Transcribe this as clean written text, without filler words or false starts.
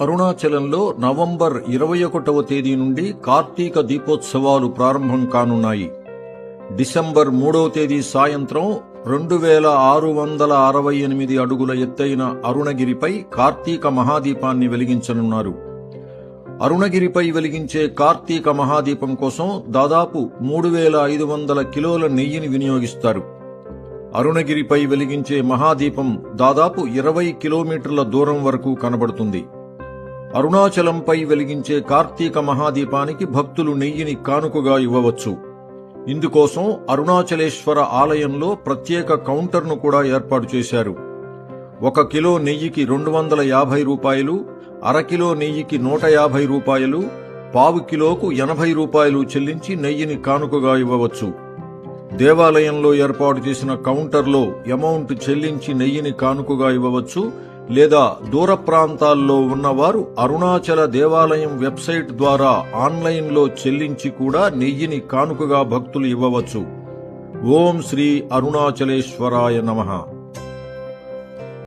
అరుణాచలంలో నవంబర్ 21వ తేదీ నుండి కార్తీక దీపోత్సవాలు ప్రారంభం కానున్నాయి. డిసెంబర్ 3వ తేదీ సాయంత్రం 2668 అడుగుల ఎత్తైన అరుణగిరిపై కార్తీక మహాదీపాన్ని వెలిగించనున్నారు. అరుణగిరిపై వెలిగించే కార్తీక మహాదీపం కోసం దాదాపు 3500 కిలోల నెయ్యిని వినియోగిస్తారు. అరుణగిరిపై వెలిగించే మహాదీపం దాదాపు 20 కిలోమీటర్ల దూరం వరకు కనబడుతుంది. అరుణాచలంపై వెలిగించే కార్తీక మహాదీపానికి భక్తులు నెయ్యిని కానుకగా ఇవ్వవచ్చు. ఇందుకోసం అరుణాచలేశ్వర ఆలయంలో ప్రత్యేక కౌంటర్ను కూడా ఏర్పాటు చేశారు. 1 కిలో నెయ్యికి 250 రూపాయలు, అరకిలో నెయ్యికి 150 రూపాయలు, పావు కిలోకు 80 రూపాయలు చెల్లించి నెయ్యిని కానుకగా ఇవ్వవచ్చు. దేవాలయంలో ఏర్పాటు చేసిన కౌంటర్లో అమౌంట్ చెల్లించి నెయ్యిని కానుకగా ఇవ్వవచ్చు. లేదా దూర ప్రాంతాల్లో ఉన్నవారు అరుణాచల దేవాలయం వెబ్సైట్ ద్వారా ఆన్లైన్లో చెల్లించి కూడా నెయ్యిని కానుకగా భక్తులు ఇవ్వవచ్చు. ఓం శ్రీ అరుణాచలేశ్వరాయ నమః.